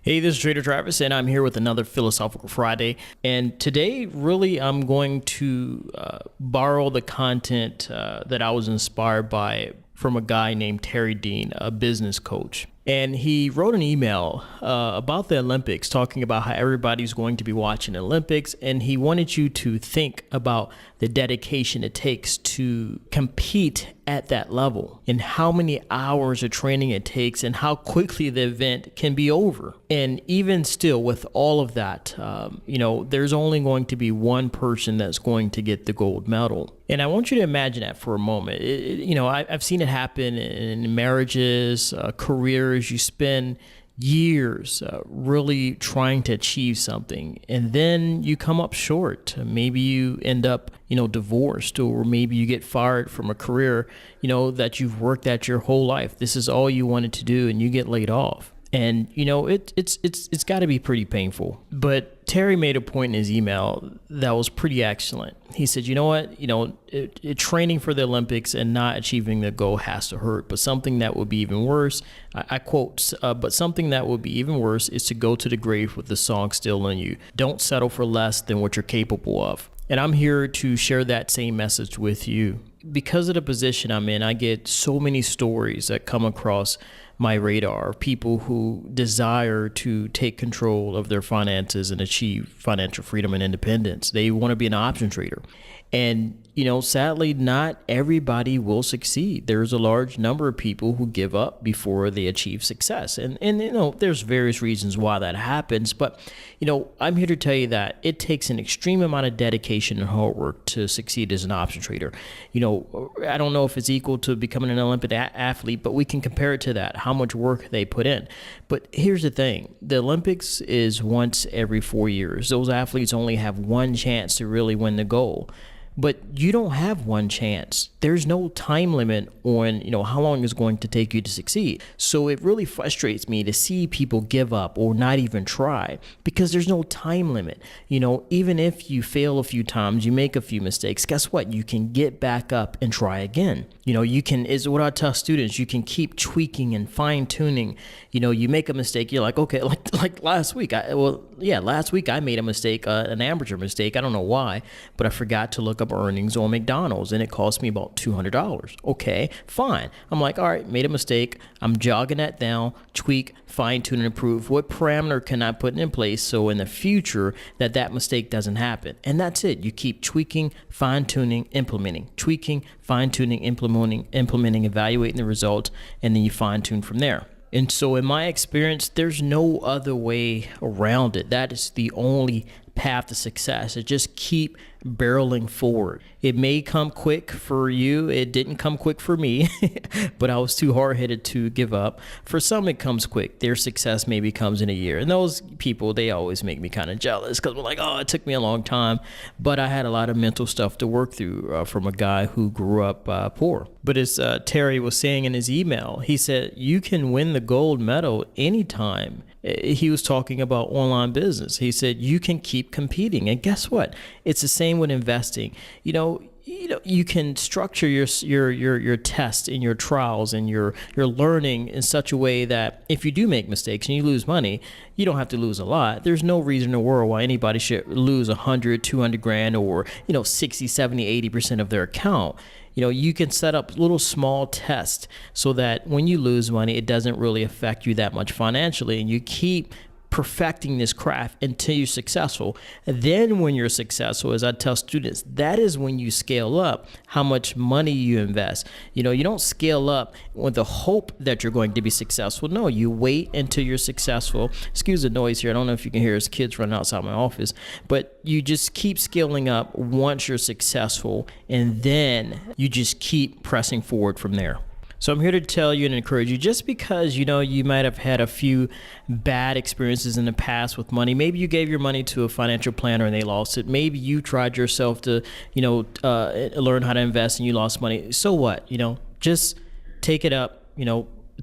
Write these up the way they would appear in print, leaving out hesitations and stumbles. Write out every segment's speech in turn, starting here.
Hey, this is Trader Travis, and I'm here with another Philosophical Friday. And today, really, I'm going to borrow the content that I was inspired by from a guy named Terry Dean, a business coach. And he wrote an email about the Olympics, talking about how everybody's going to be watching the Olympics. And he wanted you to think about the dedication it takes to compete at that level and how many hours of training it takes and how quickly the event can be over. And even still, with all of that, there's only going to be one person that's going to get the gold medal. And I want you to imagine that for a moment. I've seen it happen in marriages, careers. You spend years really trying to achieve something, and then you come up short. Maybe you end up, divorced, or maybe you get fired from a career, that you've worked at your whole life. This is all you wanted to do, and you get laid off. And it's got to be pretty painful. But Terry made a point in his email that was pretty excellent. He said, you know what, training for the Olympics and not achieving the goal has to hurt. But something that would be even worse, I quote, but something that would be even worse is to go to the grave with the song still in you. Don't settle for less than what you're capable of. And I'm here to share that same message with you. Because of the position I'm in, I get so many stories that come across my radar, people who desire to take control of their finances and achieve financial freedom and independence. They want to be an option trader. And, sadly, not everybody will succeed. There's a large number of people who give up before they achieve success. And there's various reasons why that happens. But, I'm here to tell you that it takes an extreme amount of dedication and hard work to succeed as an option trader. I don't know if it's equal to becoming an Olympic athlete, but we can compare it to that, how much work they put in. But here's the thing. The Olympics is once every 4 years. Those athletes only have one chance to really win the gold. But you don't have one chance. There's no time limit on, how long it's going to take you to succeed. So it really frustrates me to see people give up or not even try because there's no time limit. Even if you fail a few times, you make a few mistakes, guess what? You can get back up and try again. Is what I tell students, you can keep tweaking and fine tuning. You make a mistake, you're like, okay, like last week. Last week I made a mistake, an amateur mistake. I don't know why, but I forgot to look up earnings on McDonald's and it cost me about $200. Okay, fine. I'm like, all right, made a mistake. I'm jogging that down, tweak, fine tune, and improve. What parameter can I put in place so in the future that mistake doesn't happen? And that's it. You keep tweaking, fine tuning, implementing, tweaking, fine tuning, implementing, evaluating the results, and then you fine tune from there. And so in my experience, there's no other way around it. That is the only path to success. Just keep barreling forward. It may come quick for you. It didn't come quick for me, but I was too hard-headed to give up. For some, it comes quick. Their success maybe comes in a year. And those people, they always make me kind of jealous because we're like, oh, it took me a long time. But I had a lot of mental stuff to work through from a guy who grew up poor. But as Terry was saying in his email, he said, you can win the gold medal anytime. He was talking about online business. He said, you can keep competing. And guess what? It's the same with investing. You can structure your tests and your trials and your learning in such a way that if you do make mistakes and you lose money, you don't have to lose a lot. There's no reason in the world why anybody should lose 100, 200 grand or, 60, 70, 80% of their account. You can set up little small tests so that when you lose money, it doesn't really affect you that much financially, and you keep perfecting this craft until you're successful. And then when you're successful, as I tell students, that is when you scale up how much money you invest. You don't scale up with the hope that you're going to be successful. No, you wait until you're successful. Excuse the noise here. I don't know if you can hear his kids running outside my office, but you just keep scaling up once you're successful, and then you just keep pressing forward from there. So I'm here to tell you and encourage you, just because, you might have had a few bad experiences in the past with money. Maybe you gave your money to a financial planner and they lost it. Maybe you tried yourself to, learn how to invest and you lost money. So what? Just take it up,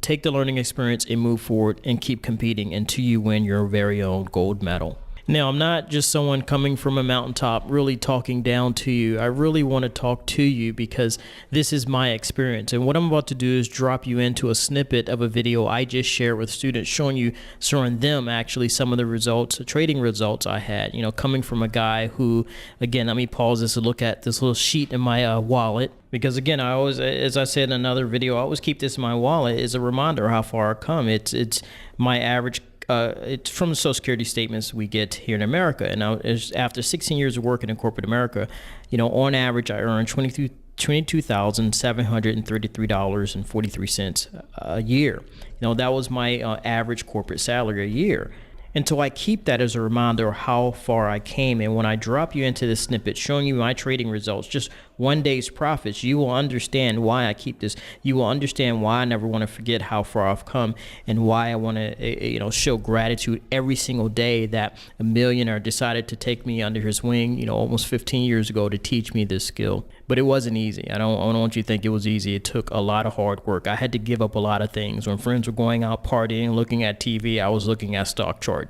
take the learning experience and move forward and keep competing until you win your very own gold medal. Now, I'm not just someone coming from a mountaintop really talking down to you. I really want to talk to you because this is my experience. And what I'm about to do is drop you into a snippet of a video I just shared with students showing them actually some of the results, the trading results I had, coming from a guy who, again, let me pause this and look at this little sheet in my wallet. Because again, I always, as I said in another video, I always keep this in my wallet as a reminder of how far I've come. It's my average. It's from the Social Security statements we get here in America. And now, after 16 years of working in corporate America, on average, I earn $22,733.43 a year. That was my average corporate salary a year. And so I keep that as a reminder of how far I came. And when I drop you into this snippet showing you my trading results, just one day's profits, you will understand why I keep this. You will understand why I never want to forget how far I've come and why I want to, show gratitude every single day that a millionaire decided to take me under his wing, almost 15 years ago to teach me this skill. But it wasn't easy. I don't want you to think it was easy. It took a lot of hard work. I had to give up a lot of things. When friends were going out partying, looking at TV, I was looking at stock charts.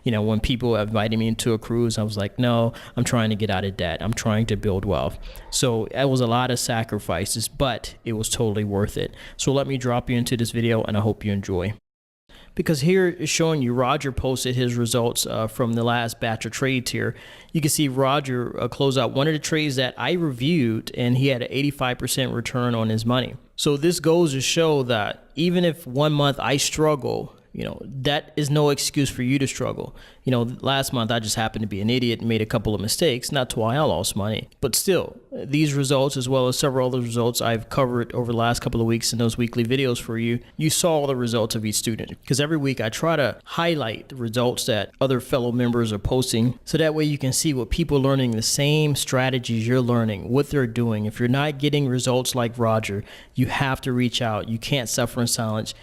When people invited me into a cruise, I was like, no, I'm trying to get out of debt. I'm trying to build wealth. So it was a lot of sacrifices, but it was totally worth it. So let me drop you into this video, and I hope you enjoy. Because here is showing you Roger posted his results from the last batch of trades here. You can see Roger close out one of the trades that I reviewed, and he had an 85% return on his money. So this goes to show that even if 1 month I struggle, that is no excuse for you to struggle. Last month I just happened to be an idiot and made a couple of mistakes. Not why I lost money. But still, these results, as well as several other results I've covered over the last couple of weeks in those weekly videos for you, you saw the results of each student. Because every week I try to highlight the results that other fellow members are posting, so that way you can see what people learning the same strategies you're learning, what they're doing. If you're not getting results like Roger, you have to reach out. You can't suffer in silence.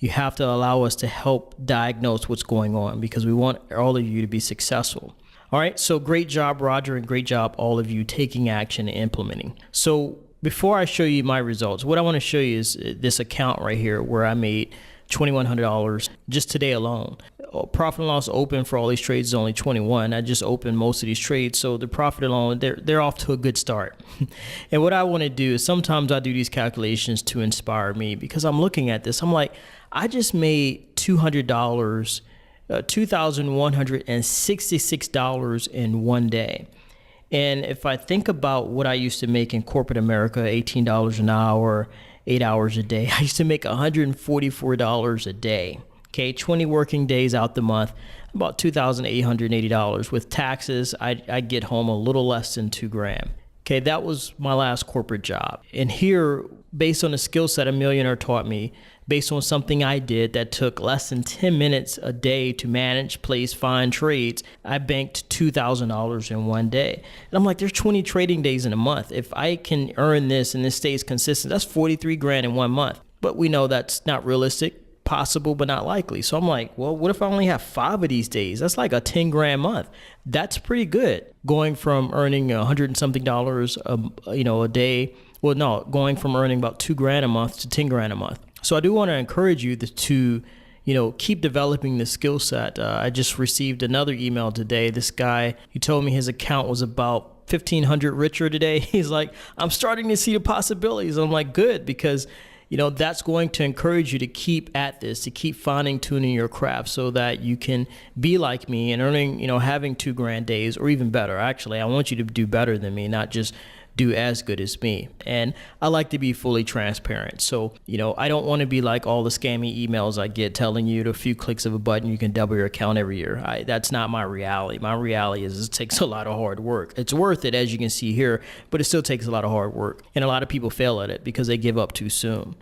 You have to allow us to help diagnose what's going on, because we want all of you to be successful. All right, so great job, Roger, and great job, all of you, taking action and implementing. So before I show you my results, what I want to show you is this account right here where I made $2,100 just today alone. Profit and loss open for all these trades is only 21. I just opened most of these trades, so the profit alone, they're off to a good start. And what I want to do is sometimes I do these calculations to inspire me, because I'm looking at this, I'm like, I just made $200, $2,166 in one day. And if I think about what I used to make in corporate America, $18 an hour, 8 hours a day, I used to make $144 a day. Okay, 20 working days out the month, about $2,880. With taxes, I get home a little less than $2,000. Okay, that was my last corporate job. And here, based on the skill set a millionaire taught me, based on something I did that took less than 10 minutes a day to manage, place, find trades, I banked $2,000 in one day. And I'm like, there's 20 trading days in a month. If I can earn this and this stays consistent, that's $43,000 in 1 month. But we know that's not realistic. Possible, but not likely. So I'm like, well, what if I only have 5 of these days? That's like a $10,000 month. That's pretty good. Going from earning $100 and something a day. Well, no, going from earning about $2,000 a month to $10,000 a month. So I do want to encourage you to keep developing the skill set. I just received another email today. This guy, he told me his account was about 1,500 richer today. He's like, I'm starting to see the possibilities. I'm like, good, because that's going to encourage you to keep at this, to keep finding tuning your craft, so that you can be like me and earning, having $2,000 days, or even better. Actually, I want you to do better than me, not just do as good as me. And I like to be fully transparent. So, I don't want to be like all the scammy emails I get telling you to a few clicks of a button, you can double your account every year. That's not my reality. My reality is it takes a lot of hard work. It's worth it, as you can see here, but it still takes a lot of hard work. And a lot of people fail at it because they give up too soon.